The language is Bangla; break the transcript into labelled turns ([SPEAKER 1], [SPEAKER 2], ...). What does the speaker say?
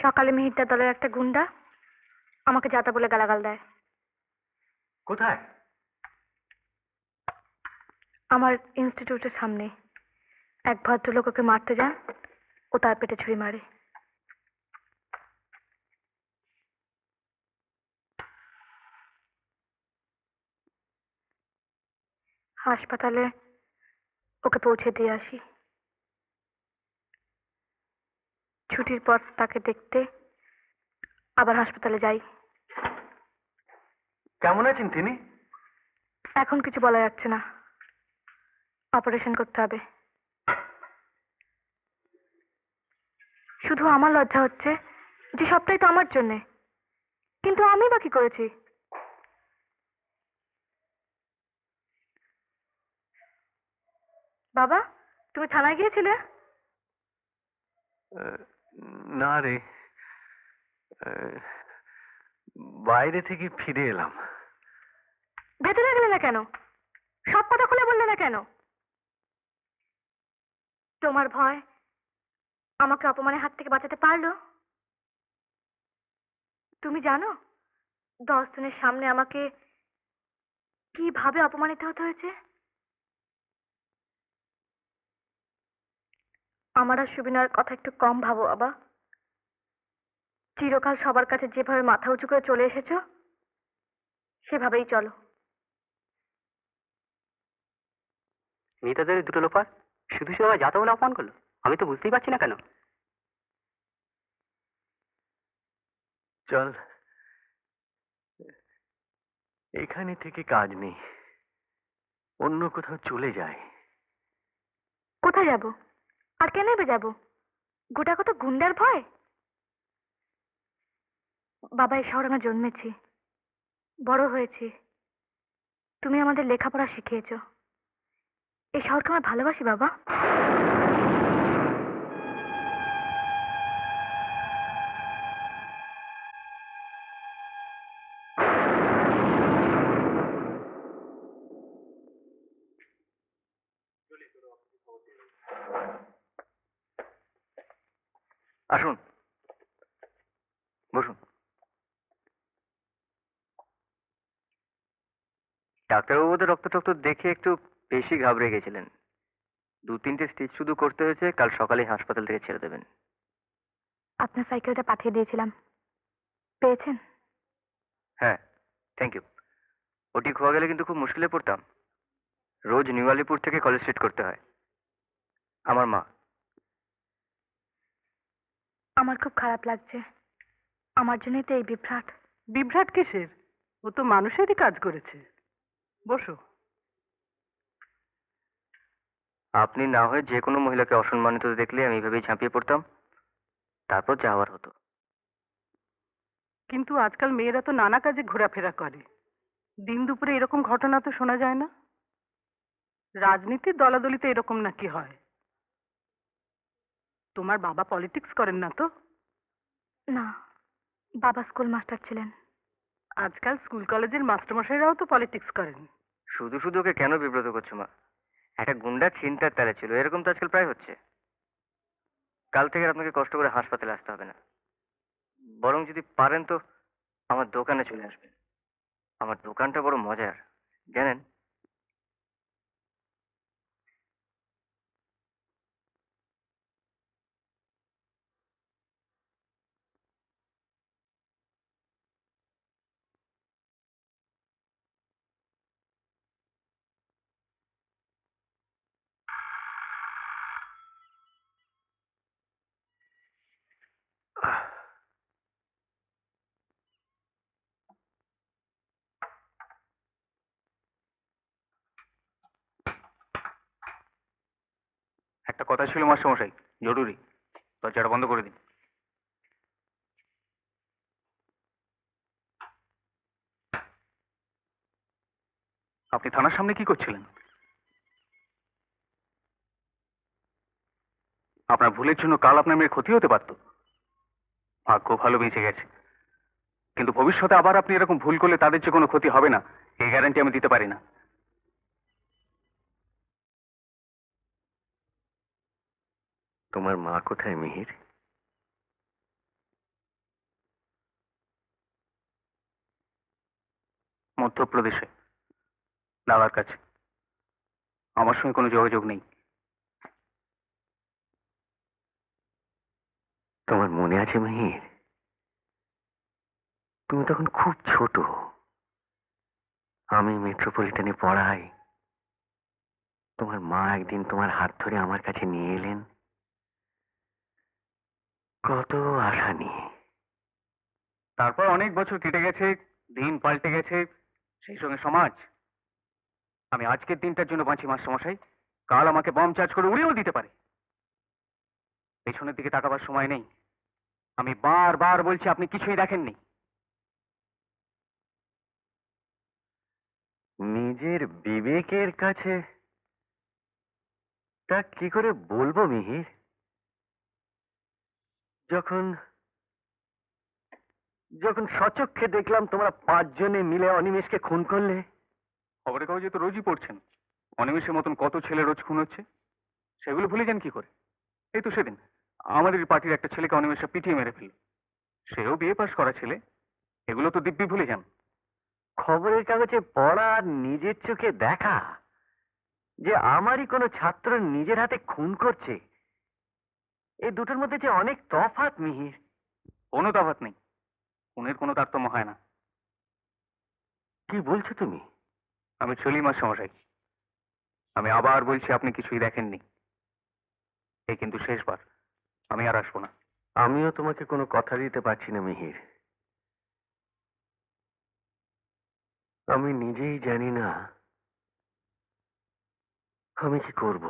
[SPEAKER 1] সকালে মিহিরদার দলের একটা গুন্ডা আমাকে যাতা বলে গালাগাল দেয়।
[SPEAKER 2] কোথায়?
[SPEAKER 1] আমার ইনস্টিটিউটের সামনে। এক ভদ্রলোক ওকে মারতে যান, ও তার পেটে ছুরি মারে। হাসপাতালে ওকে পৌঁছে দিয়ে আসি। ছুটির পর তাকে দেখতে আবার হাসপাতালে যাই।
[SPEAKER 2] কেমন আছেন তিনি?
[SPEAKER 1] এখন কিছু বলা যাচ্ছে না, অপারেশন করতে হবে। শুধু আমার লজ্জা হচ্ছে যে সবটাই তো আমার জন্যে, কিন্তু আমি বা কি করেছি? বাবা, তুমি থানায় গিয়েছিলে?
[SPEAKER 2] না রে, বাইরে থেকে ফিরে এলাম।
[SPEAKER 1] ভেতরে গেলে না কেন? সব কথা খুলে বললে না কেন? তোমার ভয় আমাকে অপমানের হাত থেকে বাঁচাতে পারলো? তুমি জানো 10 জনের সামনে আমাকে কিভাবে অপমানিত হতে হয়েছে? আমার আর সুবিনয়ের কথা একটু কম ভাবো বাবা। চিরকাল সবার কাছে যেভাবে মাথা উঁচু করে চলে এসেছো, সেভাবেই চলো।
[SPEAKER 3] মিতাদের দুটো লোপার শুধু শুধু আমার যাতা বলে অপমান করলো, আমি তো বুঝতেই পারছি না কেন।
[SPEAKER 2] চল, এখানে থেকে কাজ নেই, অন্য কোথাও চলে যায়।
[SPEAKER 1] কোথায় যাব? আর কেন যাবো? গোটা কত গুন্ডার ভয়? বাবা, এই শহরে আমরা জন্মেছি, বড় হয়েছি। তুমি আমাদের লেখাপড়া শিখিয়েছো। এই শহরকে আমার ভালোবাসি বাবা।
[SPEAKER 2] আসুন, বসুন।
[SPEAKER 3] ডাক্তারবাবুদের রক্ত টক্ত দেখে একটু বেশি ঘাবড়ে গেছিলেন। 2-3টে স্টিচ শুধু করতে হয়েছে, কাল সকালে হাসপাতাল থেকে ছেড়ে দেবেন।
[SPEAKER 1] আপনার সাইকেলটা পাঠিয়ে দিয়েছিলাম, পেয়েছেন?
[SPEAKER 3] হ্যাঁ, থ্যাংক ইউ। ওটি খোয়া গেলে কিন্তু খুব মুশকিলে পড়তাম। রোজ নিউ আলিপুর থেকে কলেজ স্ট্রিট করতে হয়। আমার মা।
[SPEAKER 1] আমার খুব খারাপ লাগছে। আমার জন্যই তো এই বিভ্রাট।
[SPEAKER 4] বিভ্রাট কিসের? ও তো মানুষেরই কাজ করেছে। বসো।
[SPEAKER 3] আপনি না হয়ে যে কোনো মহিলাকে অসম্মানিত দেখলে আমি এইভাবেই ঝাঁপিয়ে পড়তাম, তারপর যা হওয়ার হতো।
[SPEAKER 4] কিন্তু আজকাল মেয়েরা তো নানা কাজে ঘোরাফেরা করে, দিন দুপুরে এরকম ঘটনা তো শোনা যায় না। রাজনীতির দলাদলিতে এরকম নাকি হয়? তোমার বাবা পলিটিক্স করেন না তো?
[SPEAKER 1] না, বাবা স্কুল মাস্টার ছিলেন।
[SPEAKER 4] আজকাল স্কুল কলেজের মাস্টারমশাইরাও তো পলিটিক্স করেন।
[SPEAKER 3] শুধু শুধু ওকে কেন বিব্রত করছো মা? একটা গুন্ডা ছিনতার তালে ছিল, এরকম তো আজকাল প্রায় হচ্ছে। কাল থেকে আর আপনাকে কষ্ট করে হাসপাতালে আসতে হবে না। বরং যদি পারেন তো আমার দোকানে চলে আসবেন। আমার দোকানটা বড় মজার, জানেন?
[SPEAKER 2] একটা কথা ছিল মাস্টারমশাই, জরুরি। দরজাটা বন্ধ করে দিন। আপনি থানার সামনে কি করছিলেন? আপনার ভুলের জন্য কাল আপনার মেয়ের ক্ষতি হতে পারত। ভাগ্য ভালো বেঁচে গেছে, কিন্তু ভবিষ্যতে আবার আপনি এরকম ভুল করলে তাদের যে কোনো ক্ষতি হবে না, এই গ্যারান্টি আমি দিতে পারি না।
[SPEAKER 3] তোমার মা কোথায় মিহির?
[SPEAKER 2] মধ্যপ্রদেশে, দাদার কাছে। আমার সঙ্গে কোনো যোগাযোগ নেই।
[SPEAKER 3] তোমার মনে আছে মিহির, তুমি তখন খুব ছোট, আমি মেট্রোপলিটনে পড়াই। তোমার মা একদিন তোমার হাত ধরে আমার কাছে নিয়ে এলেন, কত আশা নিয়ে।
[SPEAKER 2] তারপর অনেক বছর কেটে গেছে, দিন পাল্টে গেছে, সেই সঙ্গে সমাজ। আমি আজকের দিনটার জন্য বাঁচি মাস্টারমশাই, কাল আমাকে বম চার্জ করে উড়িয়েও দিতে পারে। পেছনের দিকে তাকাবার সময় নেই। আমি বারবার বলছি, আপনি কিছুই দেখেননি।
[SPEAKER 3] নিজের বিবেকের কাছে তা কি করে বলবো মিহির? যখন যখন সচক্ষে দেখলাম তোমরা 5 জনে মিলে অনিমেষকে খুন করলে।
[SPEAKER 2] খবরের কাগজে তো রোজই পড়ছেন অনিমেষের মতন কত ছেলে রোজ খুন হচ্ছে। সেগুলো ভুলে যান কি করে? এই তো সেদিন আমাদের পার্টির একটা ছেলেকে অনিমেষে পিটিয়ে মেরে ফেলল। সেও বিএ পাশ করা ছেলে। এগুলো তো দিব্যি ভুলে যান।
[SPEAKER 3] খবরের কাগজে পড়া আর নিজের চোখে দেখা যে আমারই কোনো ছাত্র নিজের হাতে খুন করছে, এই দুটোর মধ্যে যে অনেক তফাৎ মিহির।
[SPEAKER 2] কোনো তফাৎ নেই, খুনের কোনো তারতম্য হয় না।
[SPEAKER 3] কি বলছো তুমি?
[SPEAKER 2] আমি চলি মাস্টারমশাই। আমি আবার বলছি, আপনি কিছুই দেখেননি। এই কিন্তু শেষবার, আমি আর আসবো না।
[SPEAKER 3] আমিও তোমাকে কোনো কথা দিতে পারছি না মিহির। আমি নিজেই জানি না আমি কি করব।